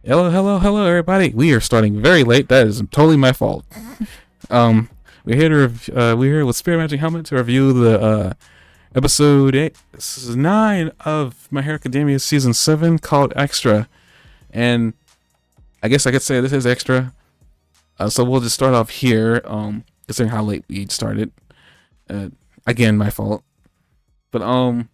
Hello, hello, hello, everybody. We are starting very late. That is totally my fault. Um, we're here we're here with Spirit Magic Helmet to review the episode 8, this is 9 of My Hero Academia season 7 called Extra. And I guess I could say this is extra. So we'll just start off here. Considering how late we started. Again, my fault. But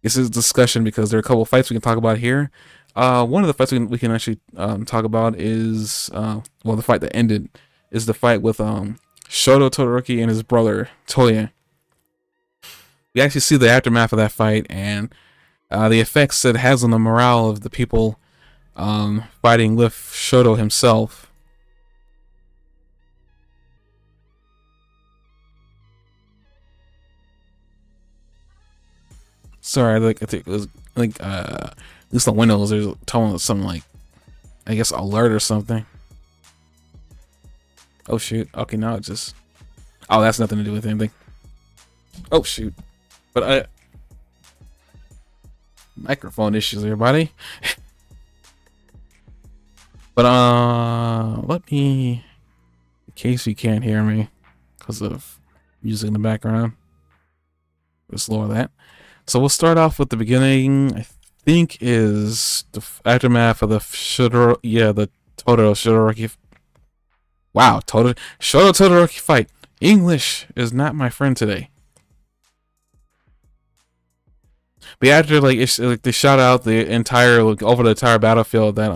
this is discussion because there are a couple of fights we can talk about here. One of the fights we can actually talk about is well, the fight that ended is the fight with Shoto Todoroki and his brother Toya. We actually see the aftermath of that fight and the effects it has on the morale of the people fighting with Shoto himself. Sorry, I think it was like at least the windows there's telling us something like, I guess, alert or something. Oh shoot. Okay, now it just, oh, that's nothing to do with anything. Oh shoot. But microphone issues, everybody. But let me, in case you can't hear me because of music in the background, let's lower that. So we'll start off with the beginning. I think is the aftermath of the Shoto Todoroki. Wow, Shoto Todoroki fight. English is not my friend today. But after like they shot out the entire over the entire battlefield that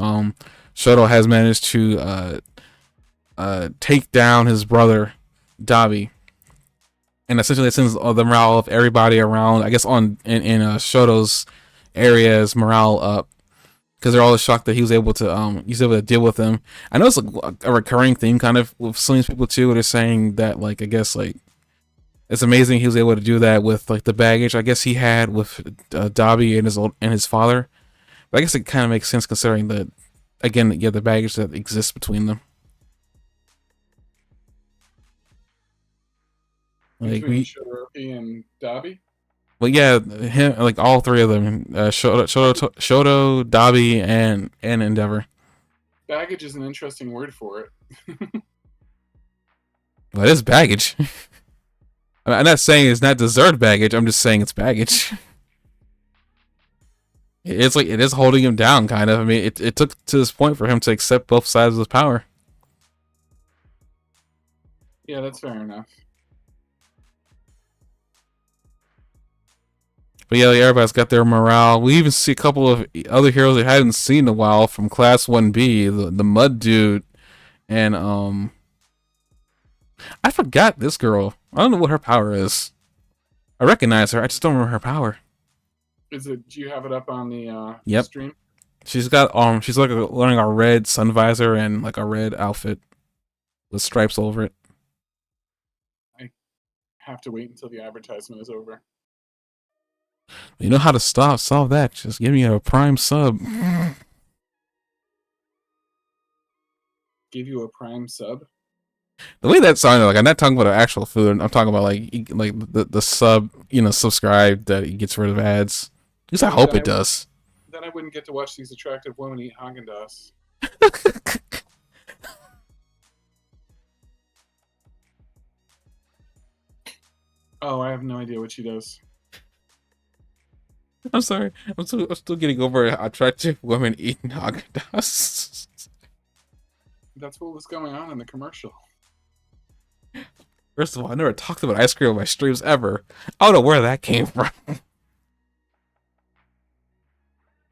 Shoto has managed to take down his brother Dabi, and essentially it sends the morale of everybody around. I guess in Shoto's area's morale up because they're all shocked that he was able to deal with them. I know it's like a recurring theme kind of with some of these people too. Where they're saying that like I guess like it's amazing he was able to do that with like the baggage I guess he had with Dabi and his father. But I guess it kind of makes sense considering that again, yeah, the baggage that exists between them. Like Between Todoroki and Dabi? well, yeah, him like all three of them, Shoto, Dabi, and Endeavor. Baggage is an interesting word for it. Well, it is baggage. I'm not saying it's not deserved baggage. I'm just saying it's baggage. It's like it is holding him down, kind of. I mean, it took to this point for him to accept both sides of his power. Yeah, that's fair enough. But yeah, everybody's got their morale. We even see a couple of other heroes we hadn't seen in a while from Class 1B, the Mud Dude, and I forgot this girl. I don't know what her power is. I recognize her. I just don't remember her power. Is it? Do you have it up on the Yep. stream? She's got she's like wearing a red sun visor and like a red outfit with stripes over it. I have to wait until the advertisement is over. You know how to solve that. Just give me a Prime sub. Give you a Prime sub? The way that sounded, like I'm not talking about actual food. I'm talking about like the sub, subscribe that he gets rid of ads. At least I hope it does. Then I wouldn't get to watch these attractive women eat Haagen-Dazs. Oh, I have no idea what she does. I'm sorry. I'm still getting over attractive women eating Haagen-Dazs. That's what was going on in the commercial. First of all, I never talked about ice cream on my streams ever. I don't know where that came from.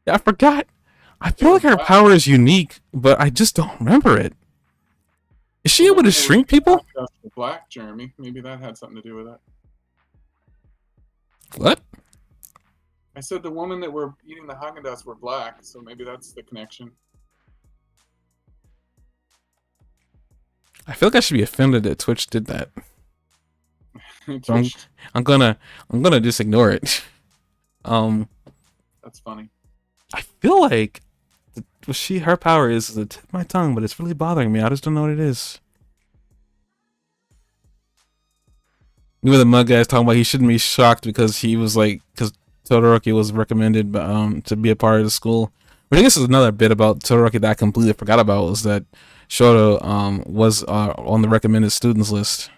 I forgot. I feel like her power is unique, but I just don't remember it. Is she able to shrink people? Black, Jeremy. Maybe that had something to do with it. What? I said the woman that were eating the Haagen-Dazs were black, so maybe that's the connection. I feel like I should be offended that Twitch did that. So I'm gonna just ignore it. That's funny. I feel like her power is the tip of my tongue, but it's really bothering me. I just don't know what it is. Even the mug guy's talking about he shouldn't be shocked because he was like, because Todoroki was recommended to be a part of the school. But I guess is another bit about Todoroki that I completely forgot about was that Shoto was on the recommended students list.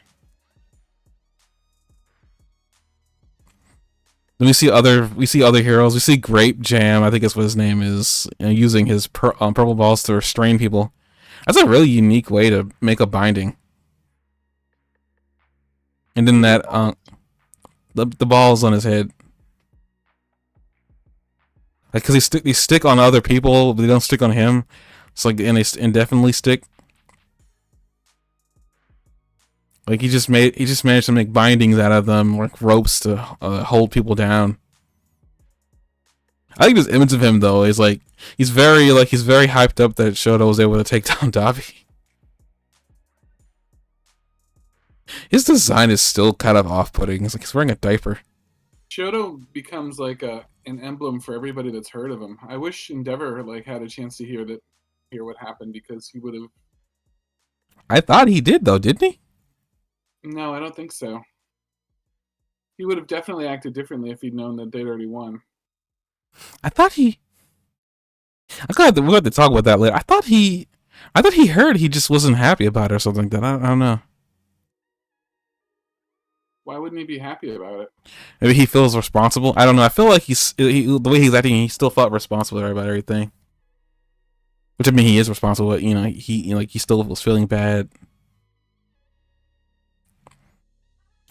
Then we see other heroes. We see Grape Jam, I think that's what his name is, using his purple balls to restrain people. That's a really unique way to make a binding. And then that the balls on his head, like because they stick on other people, but they don't stick on him. It's like and they indefinitely stick. Like he just managed to make bindings out of them, like ropes to hold people down. I think this image of him though is like he's very hyped up that Shoto was able to take down Dabi. His design is still kind of off-putting. It's like he's wearing a diaper. Shoto becomes like an emblem for everybody that's heard of him. I wish Endeavor like had a chance to hear what happened, because he would have. I thought he did though, didn't he? No, I don't think so. He would have definitely acted differently if he'd known that they'd already won. I thought he. We'll have to talk about that later. I thought he heard he just wasn't happy about it or something like that. I don't know. Why wouldn't he be happy about it? Maybe he feels responsible. I don't know. I feel like the way he's acting, he still felt responsible about everything. Which I mean, he is responsible, but he still was feeling bad.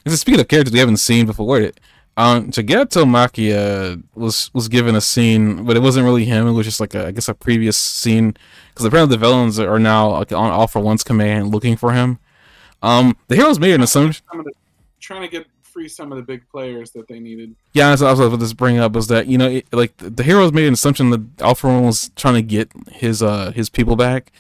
Speaking of characters we haven't seen before, Shigeto Makia was given a scene, but it wasn't really him. It was just like I guess a previous scene, because apparently the villains are now like on All For One's command looking for him. The heroes made an assumption. Trying to get free some of the big players that they needed. Yeah, that's what I was about to bring up, was that like the heroes made an assumption that All For One was trying to get his people back,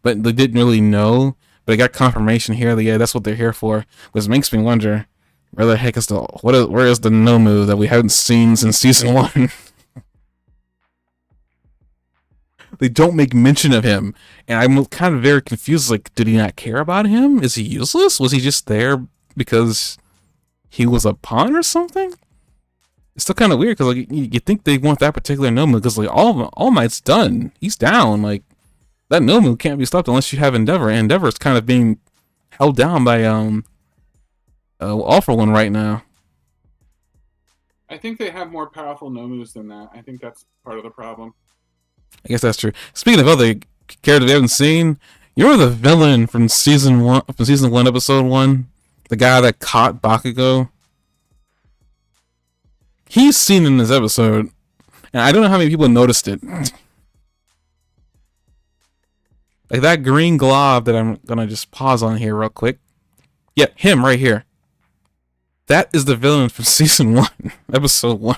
but they didn't really know. But I got confirmation here that that's what they're here for, which makes me wonder where the heck is where is the Nomu that we haven't seen since season 1? They don't make mention of him, and I'm kind of very confused. Like, did he not care about him? Is he useless? Was he just there because he was a pawn or something? It's still kind of weird, because like you think they want that particular Nomu, because like All Might's done. He's down. Like that Nomu can't be stopped unless you have Endeavor, and Endeavor's kind of being held down by All For One right now. I think they have more powerful Nomus than that. I think that's part of the problem. I guess that's true. Speaking of other characters we haven't seen, you remember the villain from season 1, episode 1? The guy that caught Bakugo? He's seen in this episode, and I don't know how many people noticed it. Like that green glob that I'm gonna just pause on here real quick. Yeah, him right here. That is the villain from season 1, episode 1.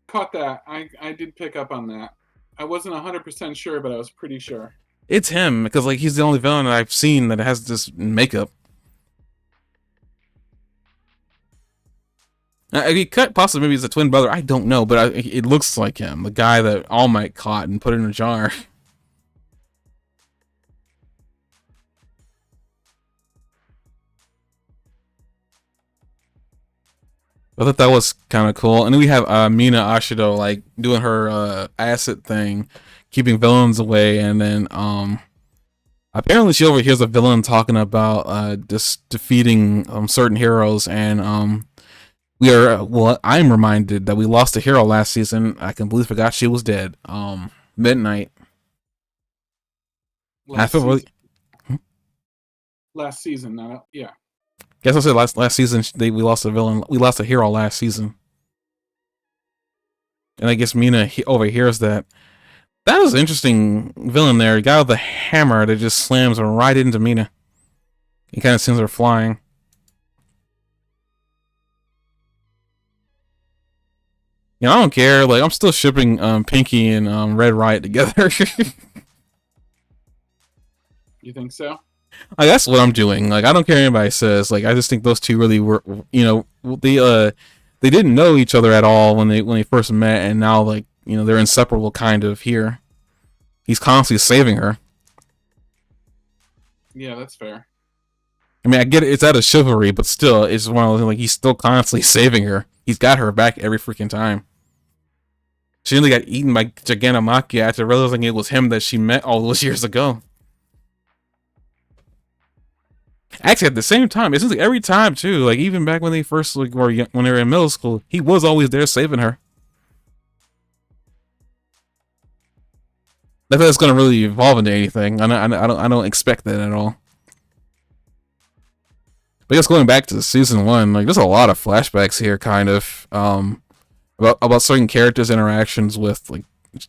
Caught that. I did pick up on that. I wasn't 100% sure, but I was pretty sure. It's him, because like he's the only villain that I've seen that has this makeup. He cut possibly maybe he's a twin brother. I don't know, but it looks like him, the guy that All Might caught and put in a jar. I thought that was kind of cool. And then we have Mina Ashido like doing her acid thing, keeping villains away, and then apparently she overhears a villain talking about just defeating certain heroes, and I'm reminded that we lost a hero last season. I completely forgot she was dead. Midnight. Last season, yeah. Guess I said last season we lost a villain. We lost a hero last season, and I guess Mina overhears that. That was an interesting villain there. The guy with the hammer that just slams right into Mina. He kind of sends her flying. I don't care. Like, I'm still shipping Pinky and Red Riot together. You think so? Like, that's what I'm doing. Like, I don't care what anybody says. Like, I just think those two really were, they didn't know each other at all when they first met, and now, like, they're inseparable kind of here. He's constantly saving her. Yeah, that's fair. I mean, I get it, it's out of chivalry, but still, it's one of those, like, he's still constantly saving her. He's got her back every freaking time. She nearly got eaten by Gigantomachia after realizing it was him that she met all those years ago. Actually, at the same time, it seems like every time too. Like even back when they first like were young, when they were in middle school, he was always there saving her. I think that's gonna really evolve into anything. I don't expect that at all. But I guess going back to season 1, like there's a lot of flashbacks here, kind of about certain characters' interactions with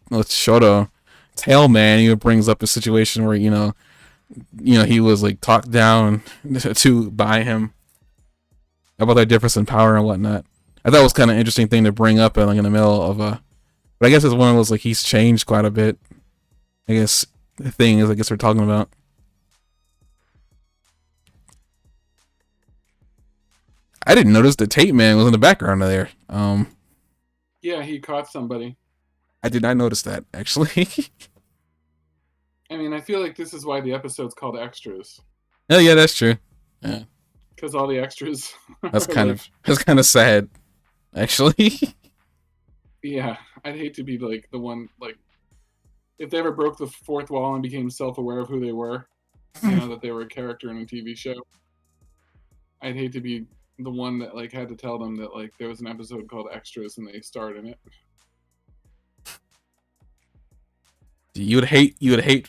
Shoto. Tailman even brings up a situation where he was like talked down to by him about their difference in power and whatnot. I thought it was kind of interesting thing to bring up in the middle of a. But I guess it's one of those like he's changed quite a bit. I guess the thing is, I guess we're talking about. I didn't notice the tape man was in the background of there. Yeah, he caught somebody. I did not notice that actually. I mean, I feel like this is why the episode's called Extras. Oh yeah, that's true. Yeah, because all the extras. that's kind of sad, actually. Yeah, I'd hate to be like the one like if they ever broke the fourth wall and became self-aware of who they were, that they were a character in a TV show. I'd hate to be the one that like had to tell them that like there was an episode called Extras and they starred in it. You would hate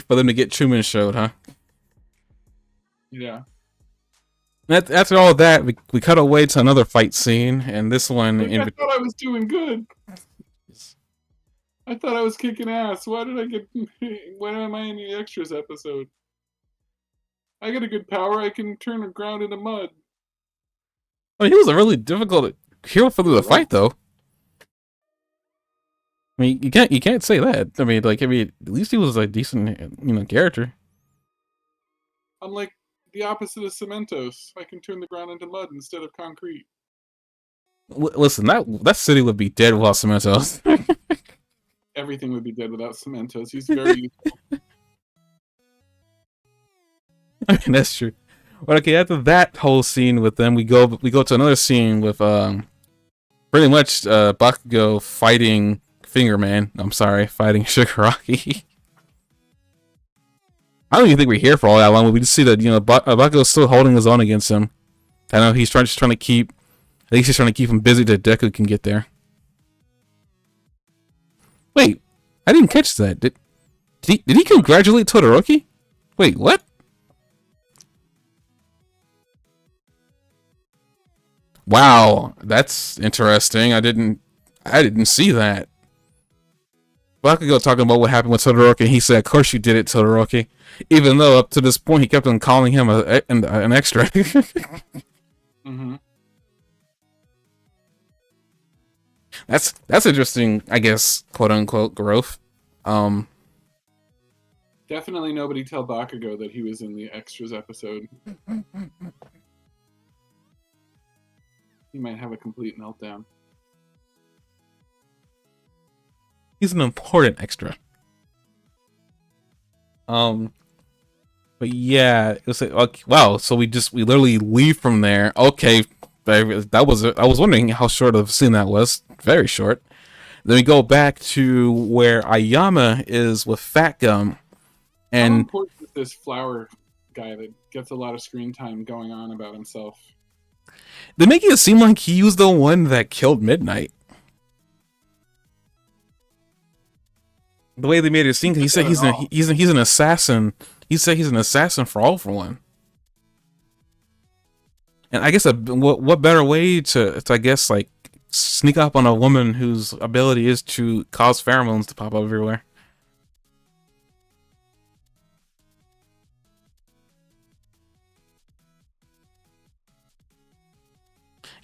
for them to get Truman Showed, huh? Yeah. After all that, we cut away to another fight scene, and this one. I thought I was doing good. I thought I was kicking ass. Why did I get? When am I in the Extras episode? I got a good power. I can turn the ground into mud. I mean, he was a really difficult hero for the fight, though. I mean, you can't say that. I mean, at least he was a decent, character. I'm like the opposite of Cementos. I can turn the ground into mud instead of concrete. Listen, that city would be dead without Cementos. Everything would be dead without Cementos. He's very useful. I mean, that's true. But okay, after that whole scene with them, we go to another scene with pretty much Bakugo fighting Fingerman. I'm sorry, fighting Shigaraki. I don't even think we're here for all that long, but we just see that Bakugo's still holding his own against him. I know he's trying to keep. At least he's trying to keep him busy till Deku can get there. Wait, I didn't catch that. Did he congratulate Todoroki? Wait, what? Wow, that's interesting. I didn't see that. Bakugo talking about what happened with Todoroki, he said, "Of course you did it, Todoroki." Even though up to this point he kept on calling him an extra. Mm-hmm. That's interesting, I guess, quote unquote growth. Definitely nobody tell Bakugo that he was in the Extras episode. He might have a complete meltdown. He's an important extra. But yeah, it was like, okay, wow. So we literally leave from there. Okay, I was wondering how short of a scene that was. Very short. Then we go back to where Ayama is with Fat Gum, and how important is this flower guy that gets a lot of screen time going on about himself? They're making it seem like he was the one that killed Midnight. The way they made it seem, he said he's an assassin. He said he's an assassin for All For One. And I guess what better way to I guess like sneak up on a woman whose ability is to cause pheromones to pop up everywhere.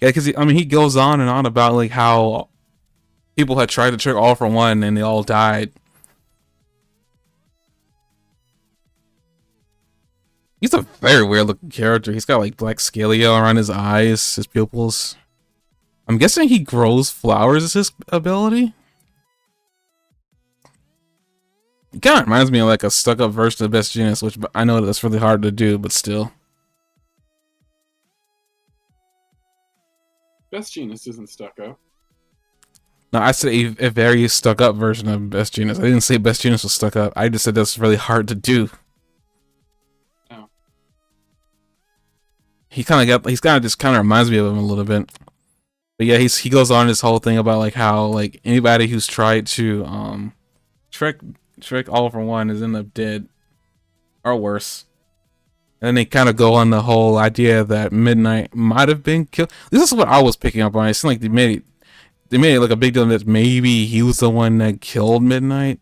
Yeah, because he goes on and on about like how people had tried to trick All For One and they all died. He's a very weird looking character. He's got like black scalia around his eyes, his pupils. I'm guessing he grows flowers as his ability. He kind of reminds me of like a stuck-up version of Best Genius, which I know that's really hard to do, but still. Best Genius isn't stuck up. No, I said a very stuck up version of Best Genius. I didn't say Best Genius was stuck up. I just said that's really hard to do. Oh. He's kind of just kind of reminds me of him a little bit. But yeah, he goes on this whole thing about like how like anybody who's tried to trick All for One is ended up dead or worse. And then they kind of go on the whole idea that Midnight might have been killed. This is what I was picking up on. It seemed like they made it like a big deal that maybe he was the one that killed Midnight.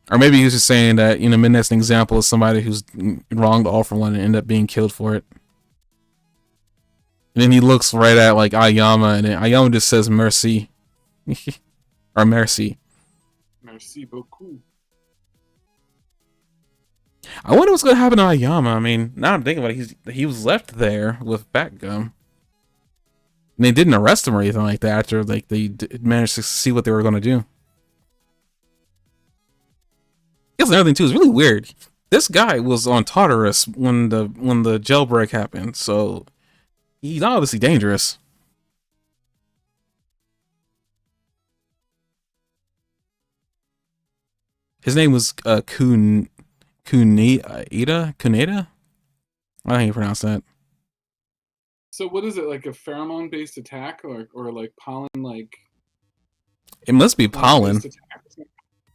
Or maybe he was just saying that, you know, Midnight's an example of somebody who's wronged All for One and ended up being killed for it. And then he looks right at like Ayama, and then Ayama just says merci. Or merci. Merci beaucoup. I wonder what's gonna happen to Ayama. I mean, now I'm thinking about it, he was left there with Batgum. And they didn't arrest him or anything like that after like they managed to see what they were gonna do. Here's another thing too. It's really weird. This guy was on Tartarus when the jailbreak happened, so he's obviously dangerous. His name was Kuneda? Kuneda? I don't know how you pronounce that. So what is it, like a pheromone based attack or like pollen like? It must be pollen.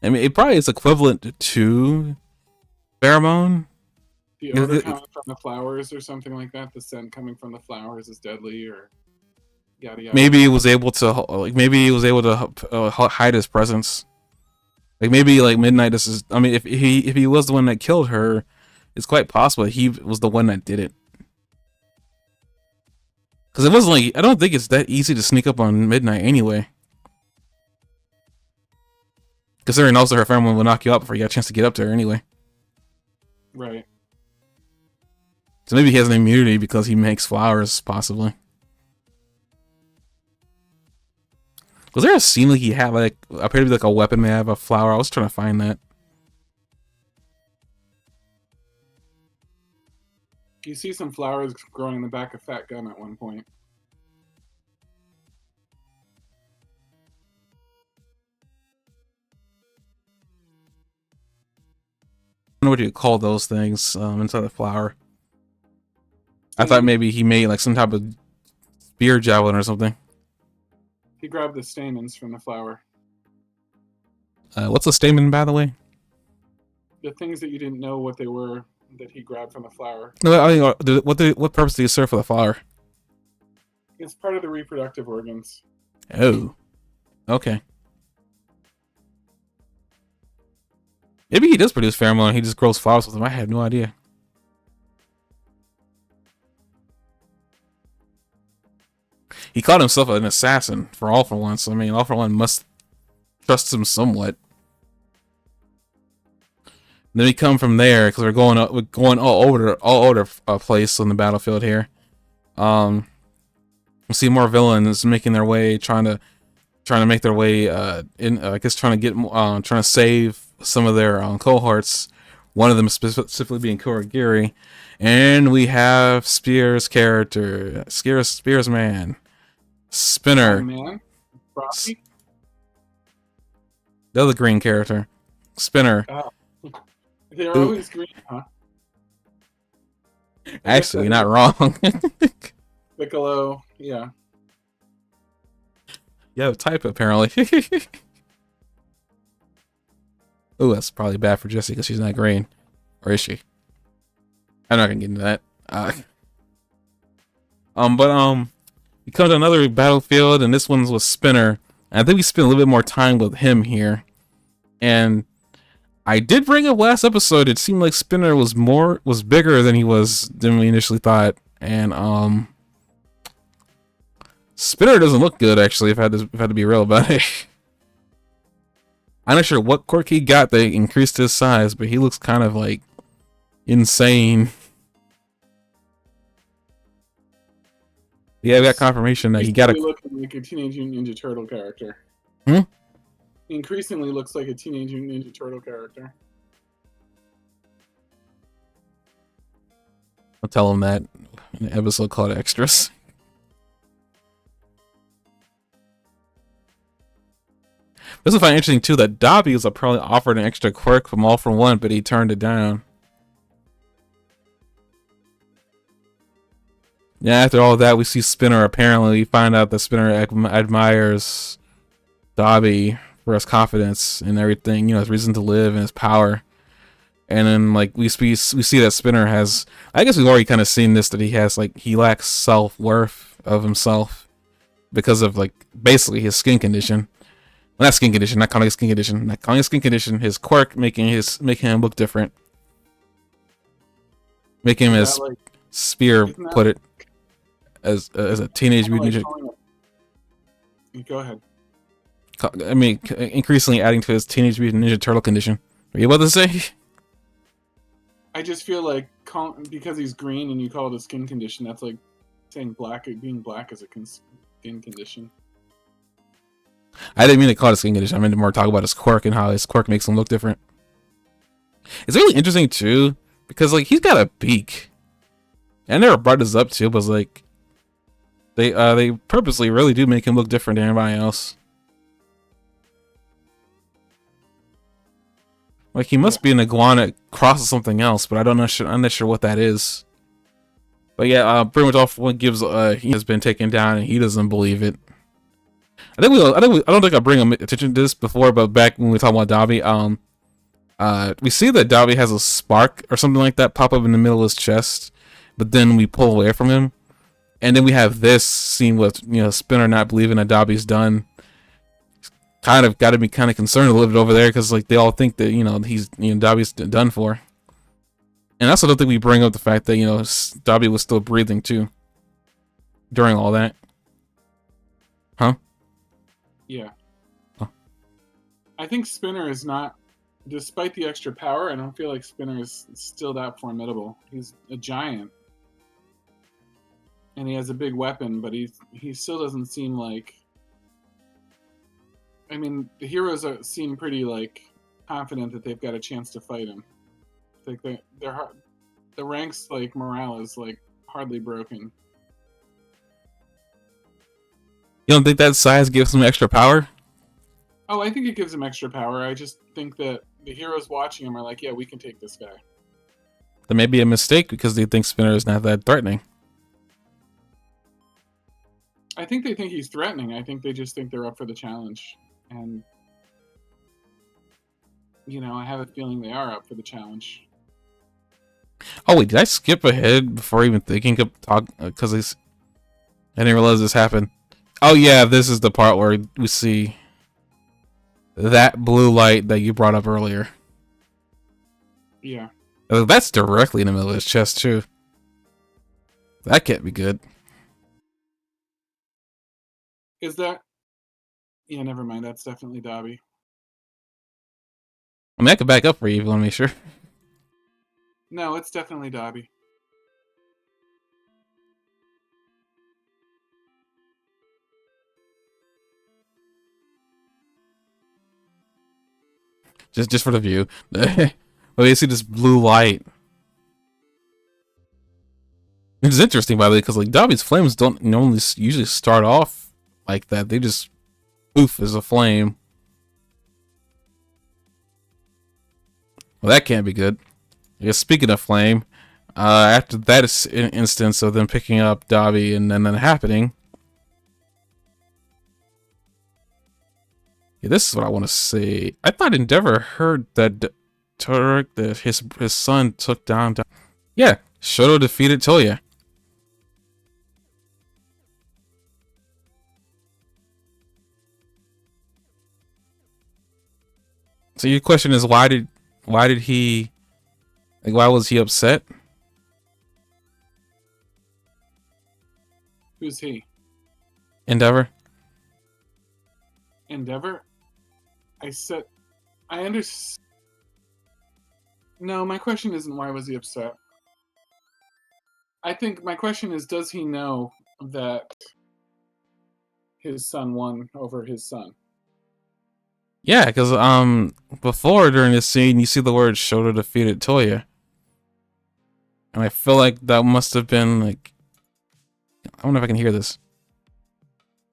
I mean, it probably is equivalent to pheromone. The odor coming from the flowers or something like that. The scent coming from the flowers is deadly, or yada yada. Maybe he was able to hide his presence. Like maybe like Midnight. This is. I mean, if he was the one that killed her, it's quite possible that he was the one that did it. Because it wasn't like I don't think it's that easy to sneak up on Midnight anyway. Considering also her family will knock you out before you got a chance to get up to her anyway. Right. So maybe he has an immunity because he makes flowers, possibly. Was there a scene like he had like appeared to be like a weapon may have a flower? I was trying to find that. You see some flowers growing in the back of Fat Gum at one point. I don't know what you call those things inside the flower. I thought maybe he made like some type of spear javelin or something. He grabbed the stamens from the flower. What's a stamen, by the way? The things that you didn't know what they were that he grabbed from the flower. No, I mean, what purpose do you serve for the flower? It's part of the reproductive organs. Oh, okay. Maybe he does produce pheromone. He just grows flowers with them. I had no idea. He called himself an assassin for All for One. So I mean, All for One must trust him somewhat. Then we come from there because we're going all over place on the battlefield here. We see more villains making their way, trying to make their way in. I guess trying to save some of their cohorts. One of them specifically being Kurogiri, and we have Spears' character, Spears man, Spinner. Oh, man, Frosty? The other green character, Spinner. Oh. They're always green, huh? Actually, you're not wrong. Piccolo, yeah. Yeah, type apparently. Oh, that's probably bad for Jessie because she's not green. Or is she? I'm not gonna get into that. We come to another battlefield, and this one's with Spinner. And I think we spent a little bit more time with him here. And I did bring up last episode. It seemed like Spinner was bigger than we initially thought, and Spinner doesn't look good actually. If I had to be real about it. I'm not sure what quirk he got that increased his size, but he looks kind of like insane. Yeah, we got confirmation that he got looking like a Teenage Mutant Ninja Turtle character. Hmm? Increasingly looks like a Teenage Mutant Ninja Turtle character. I'll tell him that in an episode called Extras. This is find interesting too that Dobby was probably offered an extra quirk from All for One, but he turned it down. Yeah, after all that, we see Spinner. Apparently, we find out that Spinner admires Dobby for his confidence and everything. You know, his reason to live and his power. And then, like, we see that Spinner has. I guess we've already kind of seen this, that he has, like, he lacks self-worth of himself because of, like, basically his skin condition. Well, not skin condition, not calling it skin condition, not calling it skin condition. His quirk making him look different, making him, as like, Spear put it, as a teenage mutant like ninja. Go ahead. I mean, increasingly adding to his Teenage Mutant Ninja Turtle condition. Are you about to say? I just feel like because he's green and you call it a skin condition, that's like saying being black is a skin condition. I didn't mean to call it a skin condition. I meant to more talk about his quirk and how his quirk makes him look different. It's really interesting too, because like he's got a beak. I never brought this up too, but like they purposely really do make him look different than everybody else. Like he must be an iguana cross with something else, but I'm not sure what that is. But yeah, pretty much all one gives he has been taken down and he doesn't believe it. I don't think I bring attention to this before, but back when we were talking about Dobby, we see that Dobby has a spark or something like that pop up in the middle of his chest, but then we pull away from him, and then we have this scene with Spinner not believing that Dobby's done. Kind of got to be kind of concerned a little bit over there because like they all think that he's Dobby's done for, and I also don't think we bring up the fact that Dobby was still breathing too during all that, huh? Yeah. Oh. I think Spinner is not, despite the extra power, I don't feel like Spinner is still that formidable. He's a giant, and he has a big weapon, but he still doesn't seem like. I mean, the heroes seem pretty like confident that they've got a chance to fight him. Like they're hard, the ranks like morale is like hardly broken. You don't think that size gives him extra power? Oh, I think it gives him extra power. I just think that the heroes watching him are like, yeah, we can take this guy. That may be a mistake because they think Spinner is not that threatening. I think they think he's threatening. I think they just think they're up for the challenge. And, I have a feeling they are up for the challenge. Oh wait, did I skip ahead before even thinking of talk? Because I didn't realize this happened. Oh yeah, this is the part where we see that blue light that you brought up earlier. Yeah. That's directly in the middle of his chest too. That can't be good. Is that? Yeah, never mind. That's definitely Dobby. I mean, I could back up for you if you want to make sure. No, it's definitely Dobby. Just for the view. Well, you see this blue light. It's interesting, by the way, because like Dobby's flames don't normally usually start off like that. They just poof as a flame. Well, that can't be good. I guess speaking of flame, after that instance of them picking up Dobby and then happening, yeah, this is what I want to say. I thought Endeavor heard that Turek, that his son took down. Yeah, Shoto defeated Toya. So your question is why did he, like, why was he upset? Who's he? Endeavor. Endeavor? I understand. No, my question isn't why was he upset. I think my question is, does he know that his son won over his son? Yeah, because before during this scene you see the word Shoto defeated Toya, and I feel like that must have been like, I don't know if I can hear this.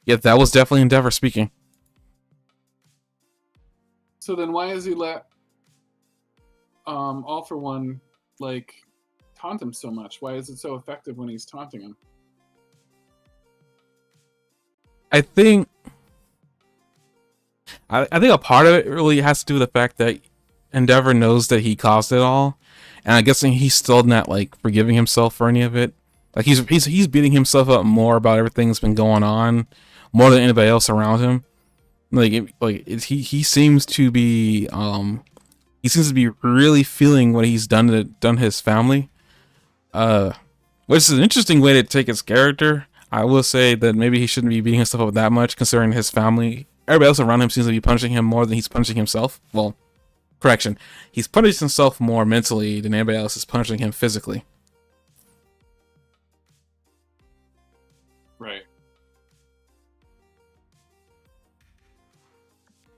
Yeah, that was definitely Endeavor speaking. So then why is he let All for One like taunt him so much? Why is it so effective when he's taunting him? I think I think a part of it really has to do with the fact that Endeavor knows that he caused it all, and I'm guessing he's still not like forgiving himself for any of it. Like he's beating himself up more about everything that's been going on, more than anybody else around him. He seems to be he seems to be really feeling what he's done to his family. Uh, which is an interesting way to take his character. I will say that maybe he shouldn't be beating himself up that much, considering his family. Everybody else around him seems to be punishing him more than he's punishing himself. Well, correction. He's punished himself more mentally than anybody else is punishing him physically. Right.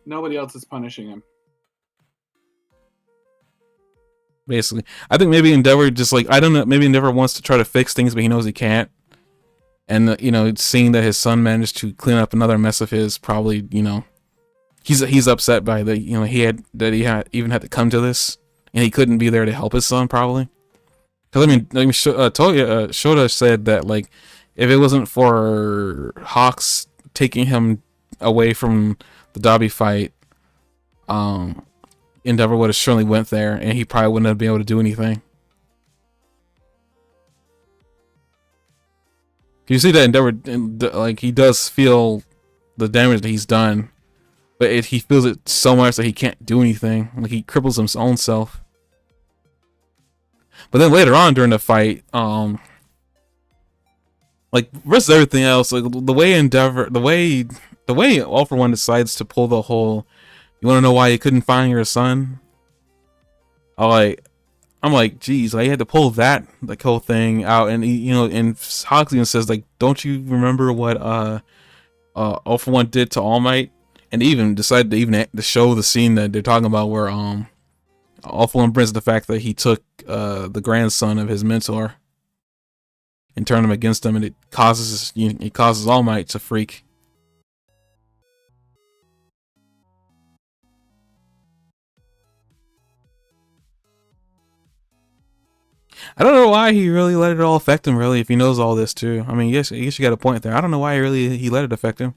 Nobody else is punishing him. Basically, I think maybe Endeavor just like, I don't know, maybe Endeavor wants to try to fix things, but he knows he can't. And seeing that his son managed to clean up another mess of his, probably he's upset by that. He had even had to come to this, and he couldn't be there to help his son, probably. Because Shota said that, like, if it wasn't for Hawks taking him away from the Dobby fight, Endeavor would have surely went there, and he probably wouldn't have been able to do anything. You see that Endeavor, like, he does feel the damage that he's done, but he feels it so much that he can't do anything. Like, he cripples his own self. But then later on during the fight, like, versus everything else, like, the way All for One decides to pull the whole, you want to know why you couldn't find your son? I'm like, geez, like, he had to pull that, like, whole thing out, and and Hawks even says, like, don't you remember what All for One did to All Might? And even decided to show the scene that they're talking about, where All for One brings the fact that he took the grandson of his mentor and turned him against him, and it causes All Might to freak. I don't know why he really let it all affect him, really, if he knows all this too. I mean, yes, I guess you got a point there. I don't know why he let it affect him.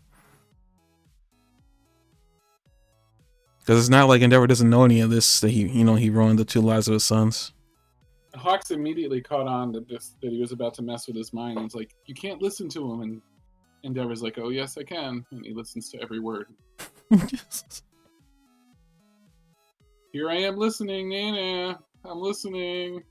Because it's not like Endeavor doesn't know any of this, that he ruined the two lives of his sons. Hawks immediately caught on that he was about to mess with his mind. And he's like, you can't listen to him. And Endeavor's like, oh, yes, I can. And he listens to every word. Here I am listening, Nana. I'm listening.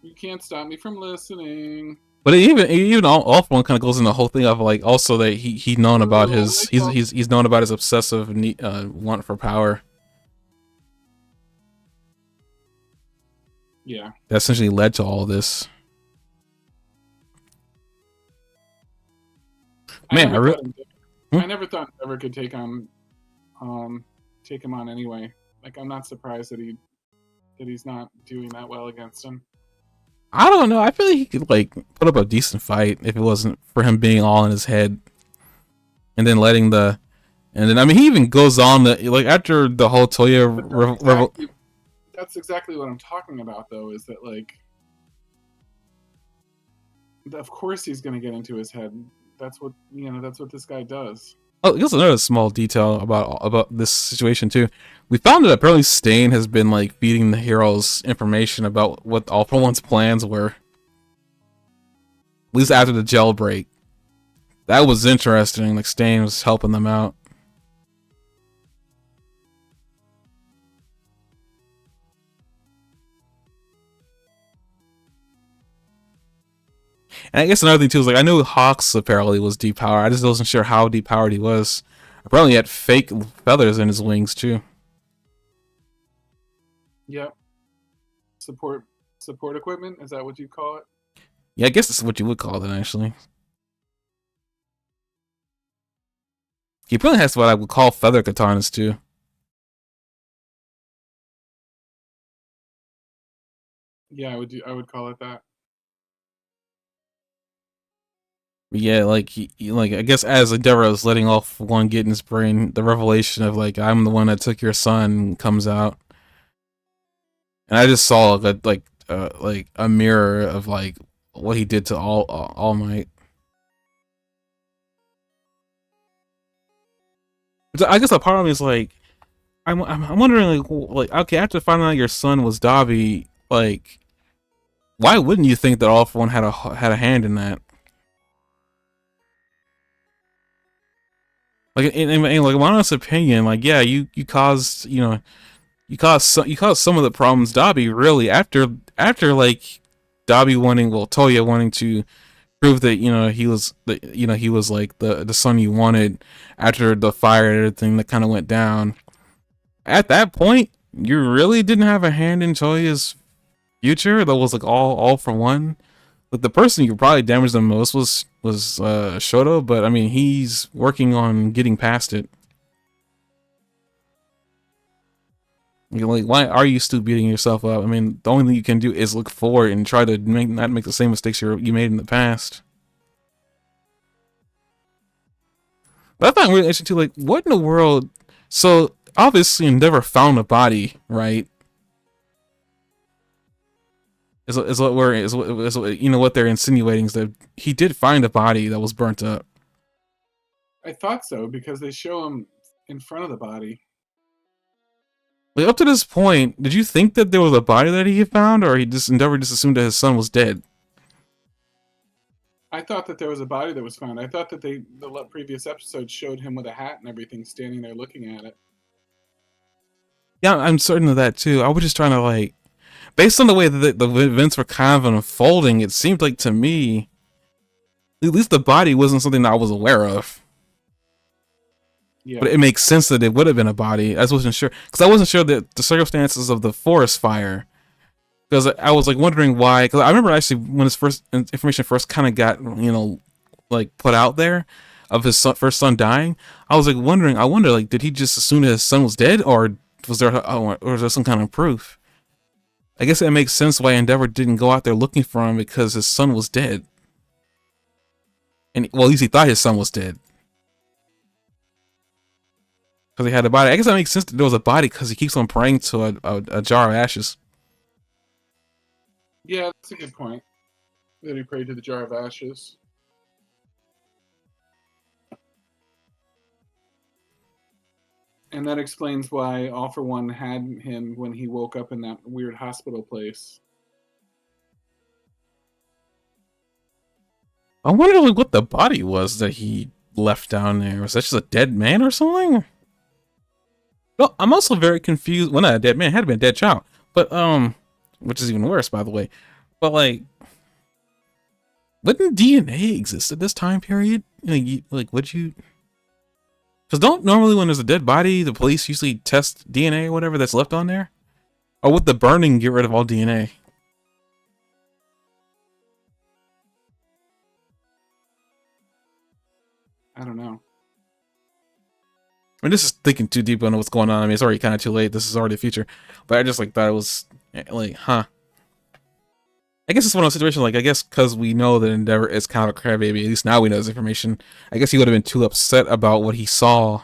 You can't stop me from listening. But even All for One kind of goes in the whole thing of, like, also that he's known about he's known about his obsessive want for power. Yeah. That essentially led to all this. Man, I never thought Endeavor could take him on anyway. Like, I'm not surprised that he's not doing that well against him. I don't know. I feel like he could, like, put up a decent fight if it wasn't for him being all in his head, and then I mean, he even goes on like, after the whole Toya that's exactly what I'm talking about, though. Is that, like, of course he's going to get into his head. That's what this guy does. Oh, here's another small detail about this situation too. We found that apparently Stain has been, like, feeding the heroes information about what All for One's plans were. At least after the jailbreak. That was interesting. Like, Stain was helping them out. And I guess another thing too is, like, I knew Hawks apparently was depowered. I just wasn't sure how depowered he was. Apparently he had fake feathers in his wings too. Yep. Support equipment, is that what you call it? Yeah, I guess that's what you would call it, actually. He probably has what I would call feather katanas too. Yeah, I would call it that. Yeah, like like I guess as Endeavor was letting off one get in his brain, the revelation of like I'm the one that took your son comes out, and I just saw like a mirror of like what he did to All Might. But I guess a part of me is like I'm wondering like okay, after finding out your son was Dobby, like why wouldn't you think that All for One had a hand in that? Like in like my honest opinion, like yeah, you caused you caused some of the problems Dobby really after like Dobby wanting Toya wanting to prove that he was like the son you wanted after the fire and everything that kind of went down. At that point, you really didn't have a hand in Toya's future. That was like all for one. Like the person you probably damaged the most was Shoto, but I mean he's working on getting past it. You're like, why are you still beating yourself up? I mean, the only thing you can do is look forward and try to not make the same mistakes you made in the past. But I find really interesting too. Like, what in the world? So obviously, Endeavor found a body, right? Is what we're is what, you know what they're insinuating is that he did find a body that was burnt up. I thought so because they show him in front of the body. Like up to this point, did you think that there was a body that he had found, or he just Endeavor just assumed that his son was dead? I thought that there was a body that was found. I thought that the previous episode showed him with a hat and everything standing there looking at it. Yeah, I'm certain of that too. I was just trying to like, based on the way that the events were kind of unfolding, it seemed like to me, at least the body wasn't something that I was aware of. Yeah. But it makes sense that it would have been a body. I just wasn't sure because I wasn't sure that the circumstances of the forest fire. Because I was like wondering why. Because I remember actually when his first information first kind of got like put out there of his first son dying. I was like wondering. I wonder like did he just assume that his son was dead, or was there some kind of proof? I guess it makes sense why Endeavor didn't go out there looking for him because his son was dead. And well, at least he thought his son was dead. Because he had a body. I guess that makes sense that there was a body because he keeps on praying to a jar of ashes. Yeah, that's a good point. That he prayed to the jar of ashes. And that explains why All for One had him when he woke up in that weird hospital place. I wonder like what the body was that he left down there. Was that just a dead man or something? Well, I'm also very confused. Well, not a dead man, it had to be a dead child. But which is even worse, by the way. But like, wouldn't DNA exist at this time period? Like would you? Because don't normally when there's a dead body, the police usually test DNA or whatever that's left on there? Or would the burning get rid of all DNA? I don't know. I mean, this is thinking too deep on what's going on. I mean, it's already kind of too late. This is already the future. But I just like thought it was like, huh. I guess it's one of those situations, like, I guess because we know that Endeavor is kind of a crybaby, at least now we know this information, I guess he would have been too upset about what he saw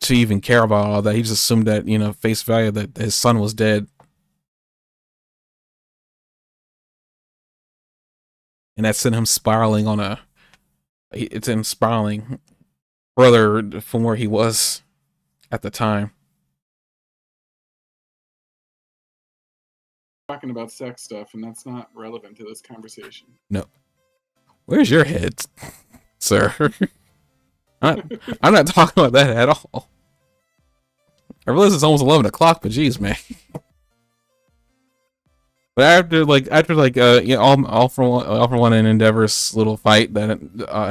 to even care about all that. He just assumed that, face value, that his son was dead. And that sent him spiraling it's him spiraling further from where he was at the time. Talking about sex stuff, and that's not relevant to this conversation. No. Where's your head, sir? I'm not talking about that at all. I realize it's almost 11 o'clock, but geez, man. But all for one and Endeavor's little fight that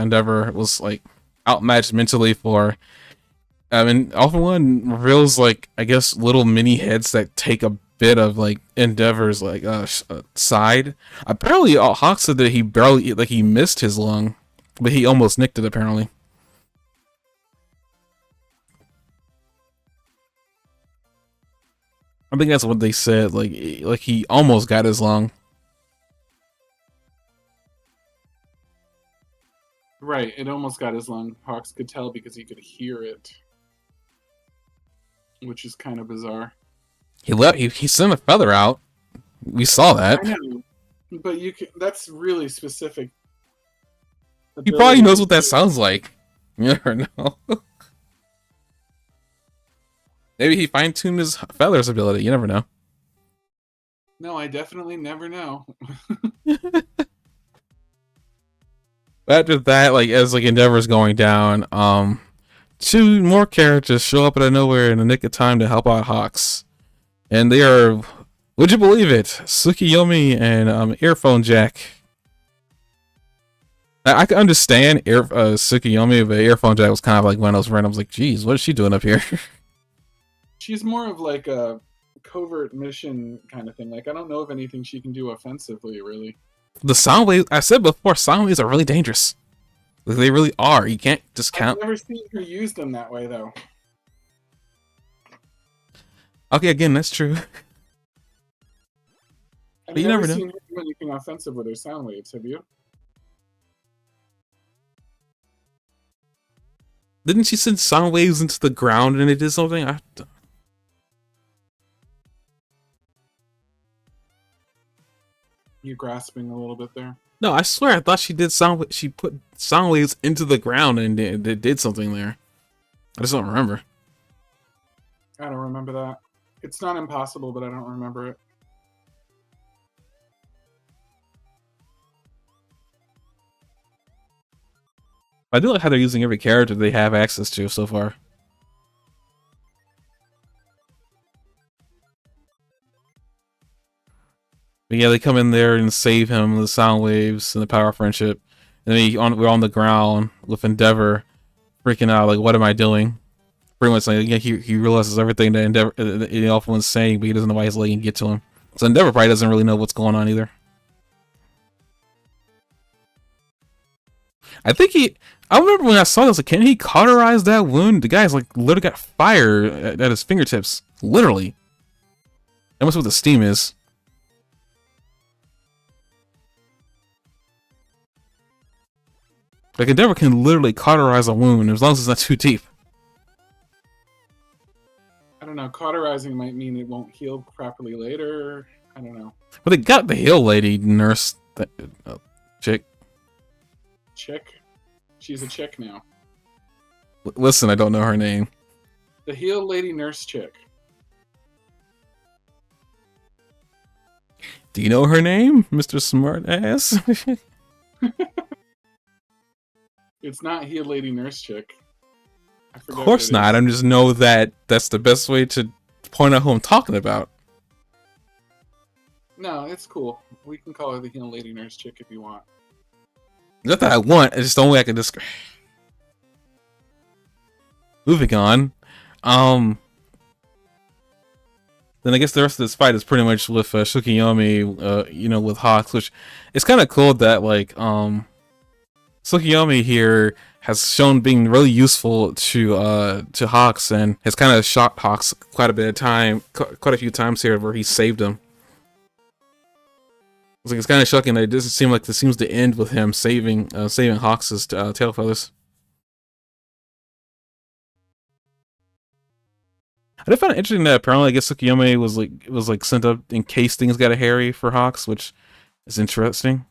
Endeavor was like outmatched mentally for. I mean, All for One reveals like I guess little mini heads that take a bit of like Endeavor's like side. Apparently, Hawk said that he missed his lung, but he almost nicked it apparently. I think that's what they said. Like he almost got his lung. Right, it almost got his lung. Hawks could tell because he could hear it, which is kind of bizarre. He sent a feather out. We saw that. I know, but you can. That's really specific. He probably knows Ability. what that sounds like. You never know. Maybe he fine-tuned his feathers ability. You never know. No, I definitely never know. After that, like as like Endeavor's going down, two more characters show up out of nowhere in the nick of time to help out Hawks, and they are, would you believe it, Tsukiyomi and Earphone Jack. I can understand Tsukiyomi, but Earphone Jack was kind of like one of those randoms. Like, geez, what is she doing up here? She's more of like a covert mission kind of thing. Like, I don't know of anything she can do offensively, really. The sound waves, I said before, sound waves are really dangerous. Like, they really are. You can't just count. I've never seen her use them that way, though. Okay, again, that's true. I've You never know. seen her do anything offensive with her sound waves, have you? Didn't she send sound waves into the ground and it did something? You grasping a little bit there. No, I swear I thought she did she put sound waves into the ground and it did something there. I just don't remember. I don't remember that. It's not impossible, but I don't remember it. I do like how they're using every character they have access to so far. But yeah, they come in there and save him with the sound waves and the power of friendship. And then we're on the ground with Endeavor freaking out, like, what am I doing? Pretty much like, yeah, he realizes everything that Endeavor, the Alpha One's saying, but he doesn't know why he's letting it get to him. So Endeavor probably doesn't really know what's going on either. I remember when I saw this, like, can he cauterize that wound? The guy's like literally got fire at his fingertips. Literally. That must be what the steam is. Like, Endeavor can literally cauterize a wound as long as it's not too deep. I don't know. Cauterizing might mean it won't heal properly later. I don't know. But they got the heal lady nurse chick. Chick? She's a chick now. Listen, I don't know her name. The heal lady nurse chick. Do you know her name, Mr. Smartass? It's not heal lady nurse chick. Of course not. I just know that that's the best way to point out who I'm talking about. No, it's cool. We can call her the heal lady nurse chick if you want. Not that I want, it's just the only way I can describe. Moving on. Then I guess the rest of this fight is pretty much with Tsukiyomi, with Hawks, which it's kind of cool that, like, Tsukiyomi here has shown being really useful to Hawks and has kind of shot Hawks quite a few times here where he saved him. It's kind of shocking that it doesn't seem like this seems to end with him saving Hawks' tail feathers. I did find it interesting that apparently I guess Tsukiyomi was sent up in case things got hairy for Hawks, which is interesting.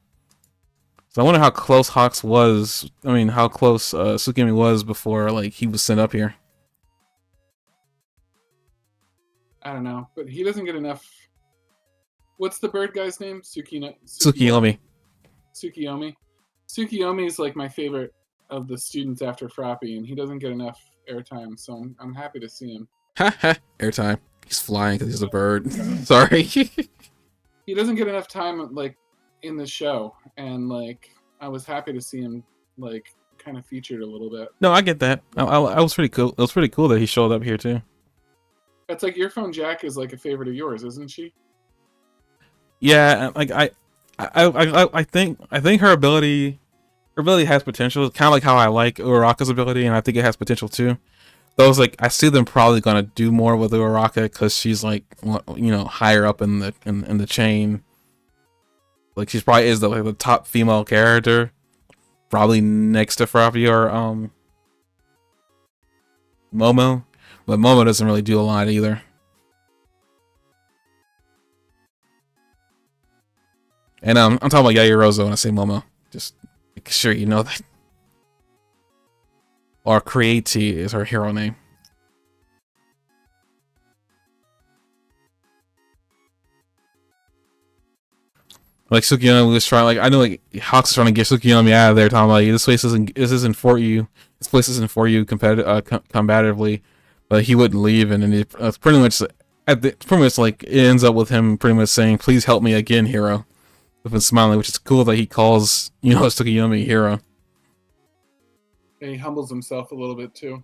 So I wonder how close Hawks was. I mean, how close Tsukiyomi was before like he was sent up here. I don't know, but he doesn't get enough. What's the bird guy's name? Tsukiyomi. Tsukiyomi. Tsukiyomi is like my favorite of the students after Froppy, and he doesn't get enough airtime, so I'm happy to see him. Ha airtime. He's flying because he's a bird. Sorry. He doesn't get enough time like in the show, and like I was happy to see him like kind of featured a little bit. No, I get that. I was pretty cool. It was pretty cool that he showed up here too. It's like Earphone Jack is like a favorite of yours, isn't she? Yeah, like I think her ability has potential. Kind of like how I like Uraraka's ability, and I think it has potential too. Those like I see them probably gonna do more with Uraraka because she's like higher up in the chain. Like she's probably is the top female character probably next to Froppy or Momo, but Momo doesn't really do a lot either. And I'm talking about Yaoyorozu when I say Momo. Just make sure you know that. Or Creati is her hero name. Like Tsukiyomi was trying, like I know, like Hawks is trying to get Tsukiyomi out of there, talking about this isn't for you. This place isn't for you combatively, but he wouldn't leave, and then it's pretty much like it ends up with him pretty much saying, "Please help me again, hero," with him smiling, which is cool that he calls Tsukiyomi hero. And he humbles himself a little bit too.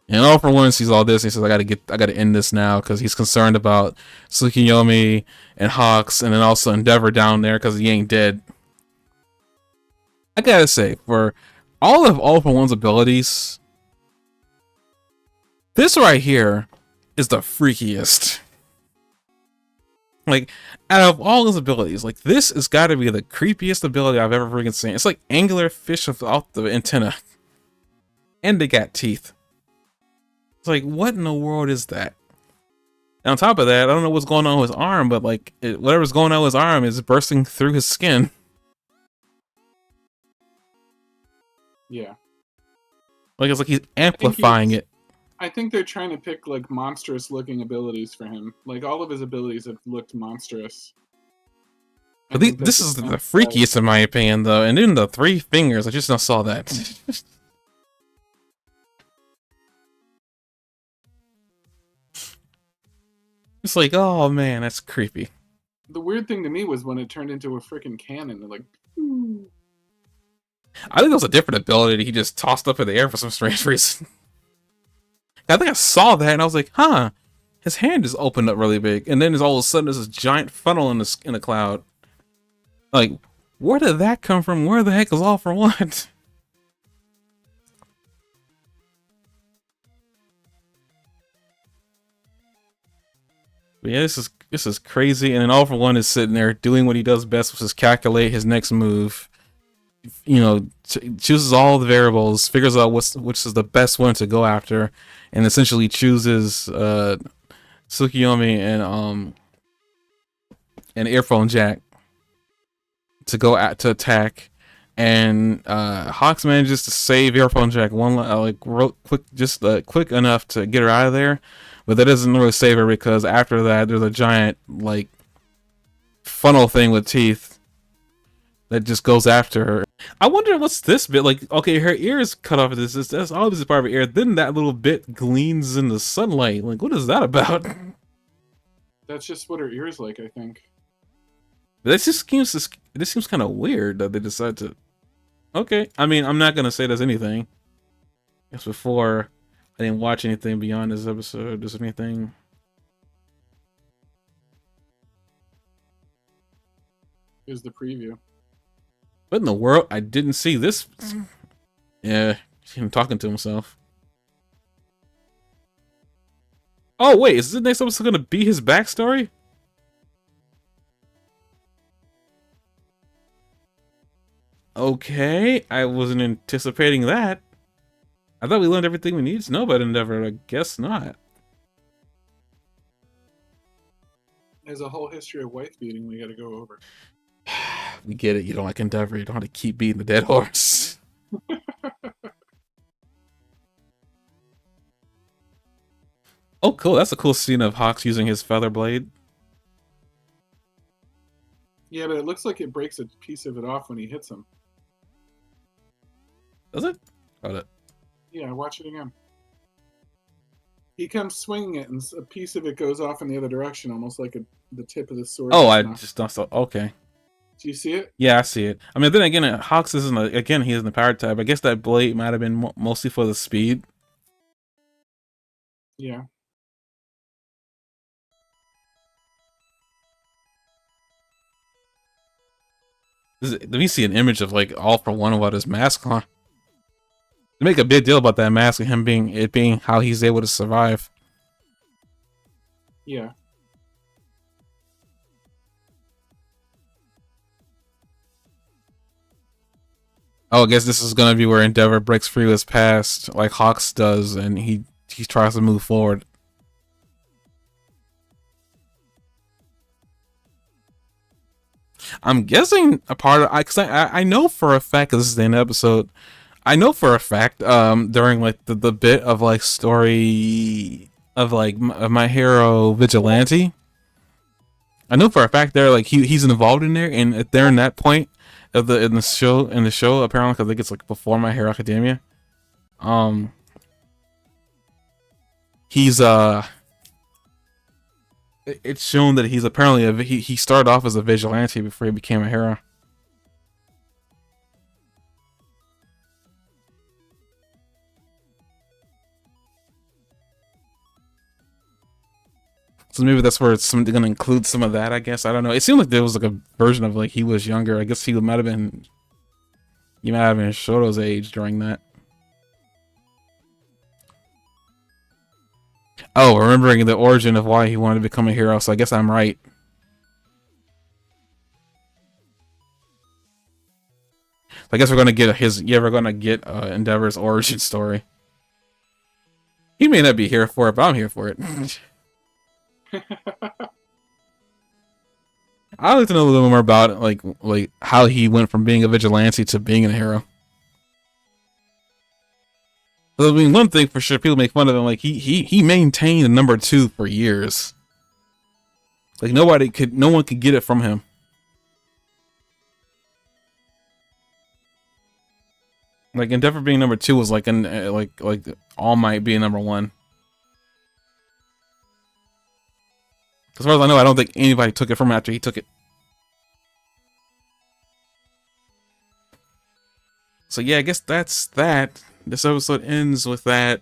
And All For One sees all this and he says, I gotta end this now, because he's concerned about Tsukiyomi and Hawks, and then also Endeavor down there because he ain't dead. I gotta say, for all of All For One's abilities, this right here is the freakiest. Like, out of all his abilities, like, this has got to be the creepiest ability I've ever freaking seen. It's like angular fish without the antenna. And they got teeth. It's like, what in the world is that? And on top of that, I don't know what's going on with his arm, but like, whatever's going on with his arm is bursting through his skin. Yeah. Like, it's like he's amplifying it. I think they're trying to pick like monstrous looking abilities for him. Like all of his abilities have looked monstrous. But this is the freakiest in my opinion, though. And then the 3 fingers, I just now saw that. It's like, oh man, that's creepy. The weird thing to me was when it turned into a freaking cannon. They're like, ooh. I think that was a different ability that he just tossed up in the air for some strange reason. I think I saw that and I was like, huh, his hand just opened up really big, and then there's all of a sudden there's this giant funnel in the cloud. Like, where did that come from? Where the heck is All For One? But yeah, this is crazy, and then All For One is sitting there doing what he does best, which is calculate his next move. You know, chooses all the variables, figures out which is the best one to go after, and essentially chooses Tsukiyomi and Earphone Jack to go to attack, and Hawks manages to save Earphone Jack quick enough to get her out of there, but that doesn't really save her because after that there's a giant like funnel thing with teeth that just goes after her. I wonder what's this bit like. Okay, her ear is cut off. That's obviously part of her ear. Then that little bit gleams in the sunlight. Like, what is that about? That's just what her ear's like, I think. This seems kind of weird that they decide to. Okay, I mean, I'm not gonna say there's anything. I guess before I didn't watch anything beyond this episode. Is there anything? Here's the preview. What in the world? I didn't see this. Yeah, him talking to himself. Oh wait, is the next episode gonna be his backstory? Okay, I wasn't anticipating that. I thought we learned everything we needed to know about Endeavor. I guess not. There's a whole history of wife beating we gotta go over. We get it. You don't like Endeavor. You don't have to keep beating the dead horse. Oh, cool. That's a cool scene of Hawks using his feather blade. Yeah, but it looks like it breaks a piece of it off when he hits him. Does it? Got it. Yeah, watch it again. He comes swinging it, and a piece of it goes off in the other direction, almost like the tip of the sword. Oh, I just don't saw. Okay. Do you see it? Yeah, I see it. I mean, then again, Hawks isn't again. He isn't the power type. I guess that blade might have been mostly for the speed. Yeah. Let me see an image of like All For One without his mask on. They make a big deal about that mask and him being how he's able to survive. Yeah. Oh, I guess this is gonna be where Endeavor breaks free of his past, like Hawks does, and he tries to move forward. I'm guessing a part of cause I know for a fact, 'cause this is the end of the episode. I know for a fact during like the bit of like story of like of My Hero Vigilante. I know for a fact there like he's involved in there, and if they're in that point of the show apparently, because I think it's like before My Hero Academia. Um, he's it's shown that he's apparently he started off as a vigilante before he became a hero. So maybe that's where it's going to include some of that. I guess I don't know. It seemed like there was like a version of like he was younger. I guess he might have been Shoto's age during that. Oh, remembering the origin of why he wanted to become a hero. So I guess I'm right. I guess we're gonna get we're gonna get Endeavor's origin story. He may not be here for it, but I'm here for it. I'd like to know a little more about it, like how he went from being a vigilante to being a hero. I mean, one thing for sure, people make fun of him. Like he maintained a number 2 for years. Like no one could get it from him. Like Endeavor being number 2 was like like All Might being number 1. As far as I know, I don't think anybody took it from him after he took it. So yeah, I guess that's that. This episode ends with that.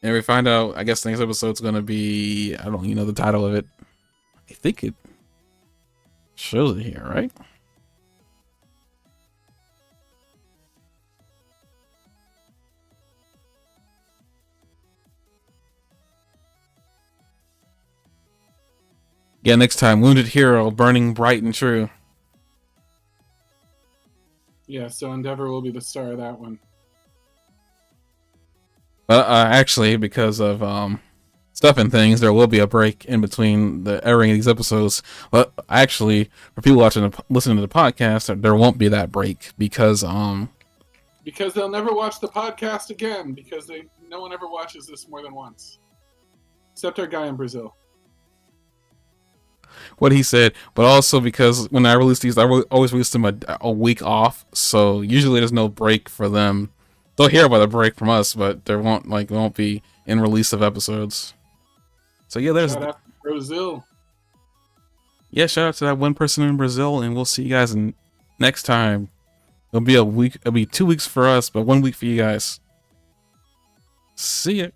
And we find out, I guess the next episode's gonna be, I don't even know the title of it. I think it shows it here, right? Yeah, next time, Wounded Hero, Burning Bright and True. Yeah, so Endeavor will be the star of that one. Actually, because of stuff and things, there will be a break in between the airing of these episodes. But actually, for people listening to the podcast, there won't be that break because they'll never watch the podcast again, because no one ever watches this more than once, except our guy in Brazil. What he said, but also because when I release these, I always release them a week off, so usually there's no break for them. They'll hear about a break from us, but there won't be in release of episodes. So yeah, there's shout out to Brazil. Yeah, shout out to that one person in Brazil, and we'll see you guys next time. It'll be a week. It'll be 2 weeks for us, but 1 week for you guys. See ya.